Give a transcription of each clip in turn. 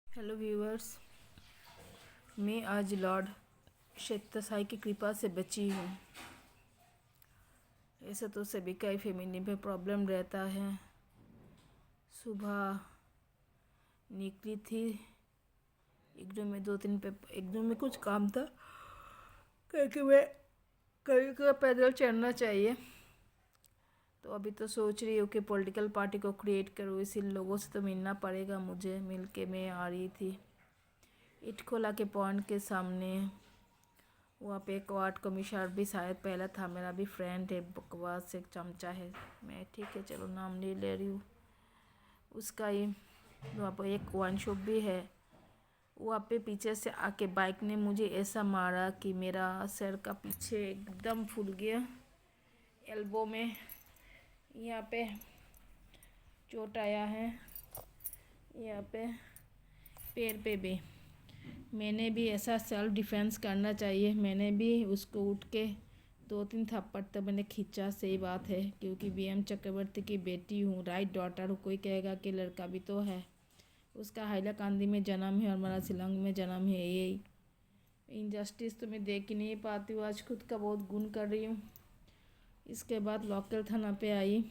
Hello viewers. मैं आज Lord क्षेत्र साई की कृपा से बची हूँ। ऐसा तो सभी का ही फैमिली में प्रॉब्लम रहता है। सुबह निकली थी, एकदम में 2-3 पे एकदम में कुछ काम था, क्योंकि मैं कभी कभी पैदल चलना चाहिए। तो अभी तो सोच रही हूँ कि पॉलिटिकल पार्टी को क्रिएट करूँ, इसी लोगों से तो मिलना पड़ेगा मुझे। मिल के मैं आ रही थी इटखोला के पॉइंट के सामने। वहाँ पे एक वार्ड कमिश्नर भी शायद पहला था, मेरा भी फ्रेंड है, बकवास एक चमचा है। मैं ठीक है चलो नाम नहीं ले रही हूँ उसका ही। वहाँ पर एक वाइन शॉप भी है। वहाँ पे पीछे से आके बाइक ने मुझे ऐसा मारा कि मेरा सर का पीछे एकदम फूल गया, एल्बो में यहाँ पे चोट आया है, यहाँ पे पैर पे भी। मैंने भी ऐसा सेल्फ डिफेंस करना चाहिए। मैंने भी उसको उठ के 2-3 थप्पड़ तो मैंने खींचा। सही बात है, क्योंकि बीएम चक्रवर्ती की बेटी हूँ, राइट डॉटर हूँ। कोई कहेगा कि लड़का भी तो है, उसका हाइलाकांदी में जन्म है और मेरा शिलांग में जन्म है। यही इनजस्टिस तो मैं देख ही नहीं पाती हूँ। आज खुद का बहुत गुण कर रही हूँ। इसके बाद लोकल थाना पे आई,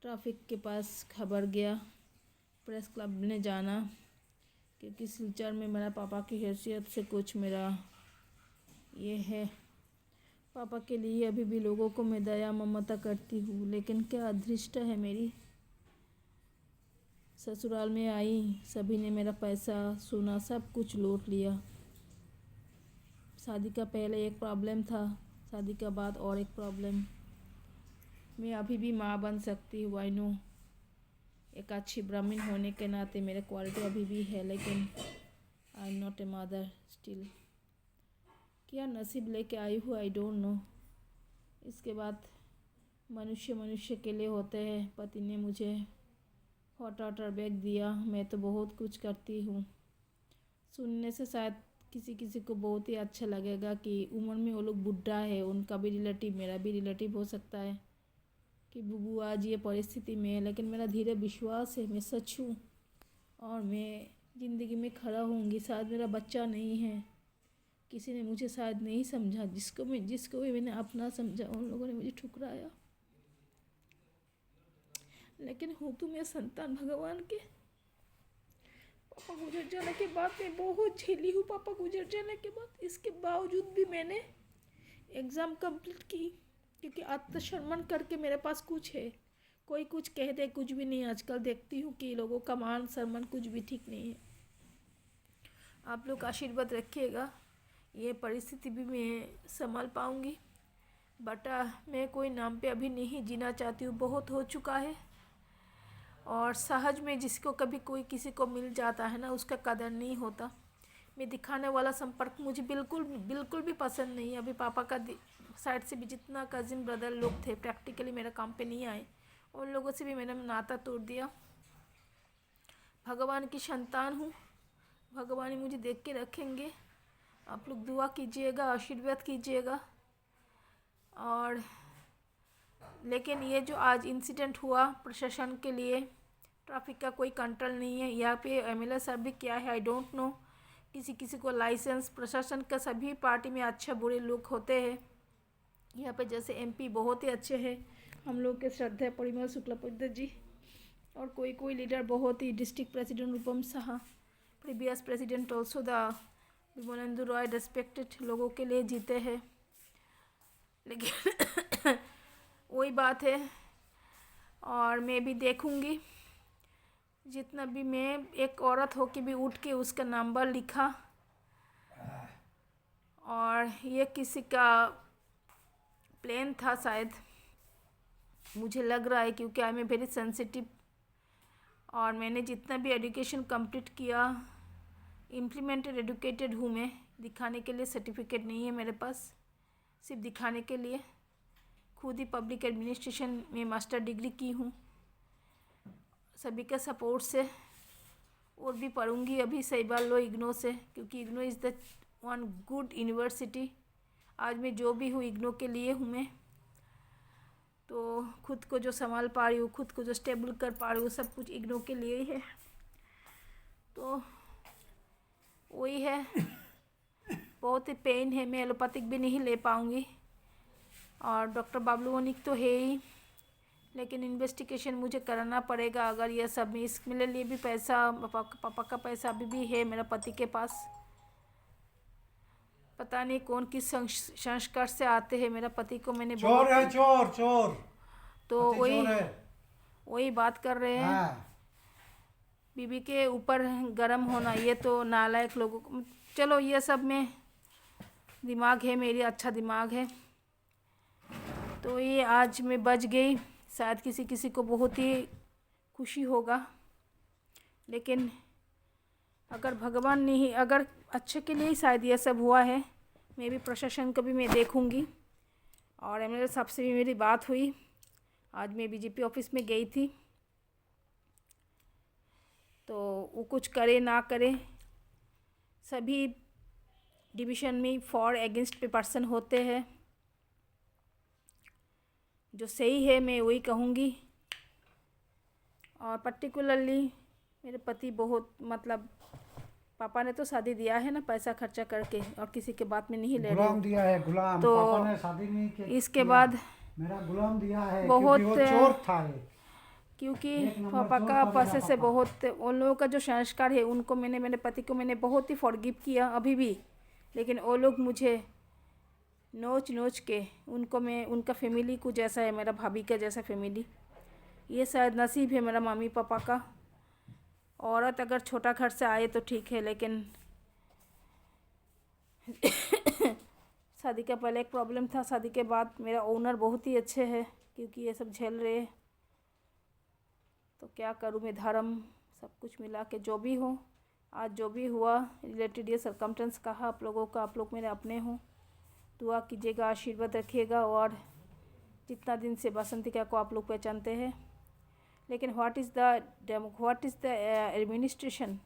ट्रैफिक के पास खबर गया, प्रेस क्लब ने जाना, क्योंकि सिलचर में मेरा पापा की हैसियत से कुछ मेरा ये है। पापा के लिए अभी भी लोगों को मैं दया ममता करती हूँ, लेकिन क्या अदृष्ट है मेरी। ससुराल में आई, सभी ने मेरा पैसा सोना सब कुछ लूट लिया। शादी का पहले एक प्रॉब्लम था, शादी का बाद और एक प्रॉब्लम। मैं अभी भी माँ बन सकती हूँ, आई नो। एक अच्छी ब्राह्मण होने के नाते मेरे क्वालिटी अभी भी है, लेकिन I am not a mother still. क्या नसीब लेके आई हूँ, आई डोंट नो। इसके बाद मनुष्य मनुष्य के लिए होते हैं। पति ने मुझे हॉट वाटर बैग दिया। मैं तो बहुत कुछ करती हूँ। सुनने से शायद किसी किसी को बहुत ही अच्छा लगेगा कि उम्र में वो लोग बुढ़ा है, उनका भी रिलेटिव मेरा भी रिलेटिव हो सकता है कि बुबू आज ये परिस्थिति में है। लेकिन मेरा धीरे विश्वास है, मैं सच हूँ और मैं ज़िंदगी में खड़ा होंगी। शायद मेरा बच्चा नहीं है, किसी ने मुझे शायद नहीं समझा, जिसको भी मैंने अपना समझा उन लोगों ने मुझे ठुकराया। लेकिन हूँ तो मैं संतान भगवान के। पापा गुजर जाने के बाद मैं बहुत झेली हूँ। पापा गुजर जाने के बाद इसके बावजूद भी मैंने एग्ज़ाम कंप्लीट की, क्योंकि आत्मसम्मान करके मेरे पास कुछ है। कोई कुछ कह दे, कुछ भी नहीं। आजकल देखती हूँ कि लोगों का मान सम्मान कुछ भी ठीक नहीं है। आप लोग आशीर्वाद रखिएगा, ये परिस्थिति भी मैं संभाल पाऊँगी। बटा मैं कोई नाम पे अभी नहीं जीना चाहती हूँ, बहुत हो चुका है। और सहज में जिसको कभी कोई किसी को मिल जाता है ना, उसका कदर नहीं होता। मैं दिखाने वाला संपर्क मुझे बिल्कुल बिल्कुल भी पसंद नहीं है। अभी पापा का साइड से भी जितना कज़िन ब्रदर लोग थे, प्रैक्टिकली मेरे काम पे नहीं आए, उन लोगों से भी मैंने नाता तोड़ दिया। भगवान की संतान हूँ, भगवान ही मुझे देख के रखेंगे। आप लोग दुआ कीजिएगा, आशीर्वाद कीजिएगा। और लेकिन ये जो आज इंसिडेंट हुआ, प्रशासन के लिए ट्रैफिक का कोई कंट्रोल नहीं है। यहाँ पे एमएलए साहब भी क्या है, आई डोंट नो। किसी किसी को लाइसेंस, प्रशासन का सभी पार्टी में अच्छे बुरे लोग होते हैं। यहाँ पे जैसे एमपी बहुत ही अच्छे हैं, हम लोग के श्रद्धेय परिमल शुक्लापद्य जी। और कोई कोई लीडर बहुत ही, district president Rupam Saha, previous president also the Bimalendu Roy, respected लोगों के लिए जीते हैं। लेकिन वही बात है। और मैं भी देखूंगी, जितना भी मैं एक औरत हो के भी उठ के उसका नंबर लिखा। और ये किसी का प्लान था शायद, मुझे लग रहा है, क्योंकि आई एम वेरी सेंसिटिव। और मैंने जितना भी एजुकेशन कंप्लीट किया, इम्प्लीमेंटेड एजुकेटेड हूँ मैं। दिखाने के लिए सर्टिफिकेट नहीं है मेरे पास, सिर्फ दिखाने के लिए। खुद ही पब्लिक एडमिनिस्ट्रेशन में मास्टर डिग्री की हूँ, सभी का सपोर्ट से। और भी पढ़ूंगी अभी सहीबाल लो इग्नो से, क्योंकि IGNOU is the one good university. आज मैं जो भी हूँ इग्नो के लिए हूँ मैं। तो खुद को जो संभाल पा रही हूँ, खुद को जो स्टेबल कर पा रही हूँ, सब कुछ इग्नो के लिए ही है। तो वही है, बहुत ही पेन है, मैं एलोपैथिक भी नहीं ले पाऊँगी और डॉक्टर बाबलूनिक तो है ही, लेकिन इन्वेस्टिगेशन मुझे कराना पड़ेगा। अगर ये सब इसके लिए भी पैसा, पापा का पैसा अभी भी है मेरा पति के पास, पता नहीं कौन किस संस्कार से आते हैं। मेरा पति को मैंने चोर है, चोर चोर। तो चोर है। वही बात कर रहे हैं। हाँ। बीबी के ऊपर गरम होना, ये तो नालायक लोगों को, चलो ये सब में दिमाग है मेरी, अच्छा दिमाग है। तो ये आज मैं बच गई, शायद किसी किसी को बहुत ही खुशी होगा, लेकिन अगर भगवान नहीं, अगर अच्छे के लिए ही शायद ये सब हुआ है। मैं भी प्रशासन को भी मैं देखूंगी। और एमएलए साहब से भी मेरी बात हुई, आज मैं बीजेपी ऑफिस में गई थी, तो वो कुछ करे ना करे, सभी डिवीज़न में फॉर अगेंस्ट पे पर्सन होते हैं। जो सही है मैं वही कहूँगी। और पर्टिकुलरली मेरे पति बहुत, मतलब पापा ने तो शादी दिया है ना पैसा खर्चा करके, और किसी के बात में नहीं ले रहे। गुलाम दिया है, गुलाम। तो पापा ने शादी नहीं की, इसके बाद मेरा गुलाम दिया है, बहुत क्योंकि वो चोर था ये। क्योंकि पापा का पैसे से बहुत, उन लोगों का जो संस्कार है उनको मैंने, मेरे पति को मैंने बहुत ही फॉरगिव किया अभी भी, लेकिन वो लोग मुझे नोच नोच के, उनको मैं, उनका फैमिली कुछ ऐसा है, मेरा भाभी का जैसा फैमिली। ये शायद नसीब है मेरा मम्मी पापा का। औरत अगर छोटा घर से आए तो ठीक है, लेकिन शादी का पहले एक प्रॉब्लम था, शादी के बाद मेरा ओनर बहुत ही अच्छे है, क्योंकि ये सब झेल रहे। तो क्या करूँ मैं, धर्म सब कुछ मिला के जो भी हो, आज जो भी हुआ रिलेटेड ये सरकमस्टेंस कहा आप लोगों का, आप लोग मेरे अपने हो, दुआ कीजिएगा, आशीर्वाद रखिएगा। और जितना दिन से बसंतिका को आप लोग पहचानते हैं, लेकिन what is the administration,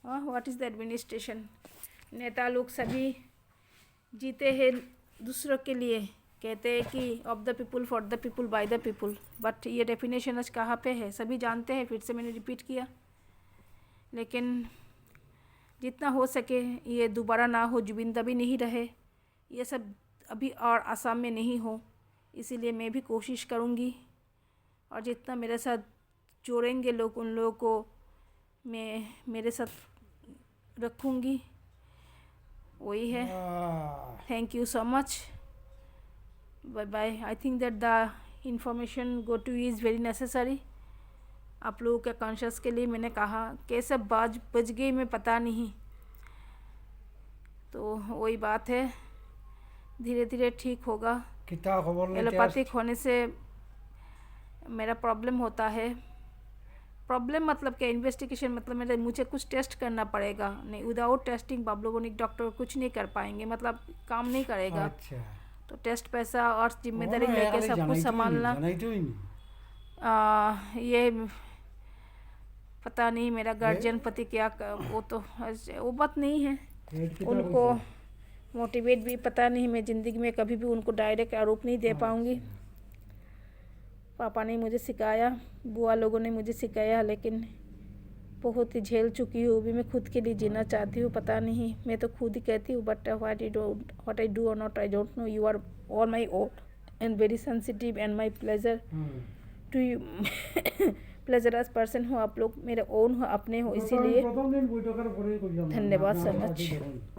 what is the administration. नेता लोग सभी जीते हैं दूसरों के लिए, कहते हैं कि of the people, for the people, by the people, but ये डेफिनेशन आज कहाँ पे है सभी जानते हैं, फिर से मैंने रिपीट किया। लेकिन जितना हो सके ये दोबारा ना हो, जुबिंदा भी नहीं रहे, ये सब अभी और आसाम में नहीं हो, इसीलिए मैं भी कोशिश करूँगी। और जितना मेरे साथ जोड़ेंगे लोग, उन लोगों को मैं मेरे साथ रखूँगी, वही है। Thank you so much, bye bye. I think that the information go to is very necessary. आप लोगों के कॉन्शियस के लिए मैंने कहा, कैसे बच गई मैं पता नहीं, तो वही बात है, धीरे धीरे ठीक होगा। एलोपैथिक होने से मेरा प्रॉब्लम होता है, प्रॉब्लम मतलब क्या, इन्वेस्टिगेशन मतलब मुझे कुछ टेस्ट करना पड़ेगा, नहीं विदाउट टेस्टिंग बाबलोगोनिक डॉक्टर कुछ नहीं कर पाएंगे, मतलब काम नहीं करेगा। अच्छा। तो टेस्ट पैसा और जिम्मेदारी लेके सब कुछ संभालना, ये पता नहीं मेरा गार्जियन पति क्या वो तो वो बात नहीं है, उनको मोटिवेट भी पता नहीं, मैं ज़िंदगी में कभी भी उनको डायरेक्ट आरोप नहीं दे पाऊँगी। पापा ने मुझे सिखाया, बुआ लोगों ने मुझे सिखाया, लेकिन बहुत ही झेल चुकी हूँ। भी मैं खुद के लिए जीना चाहती हूँ, पता नहीं, मैं तो खुद ही कहती हूँ, but what I do or not I don't know. You are all my own and very sensitive and my pleasure to you pleasurous person हो, आप लोग मेरे ओन हो, अपने हो, इसीलिए धन्यवाद सो मच।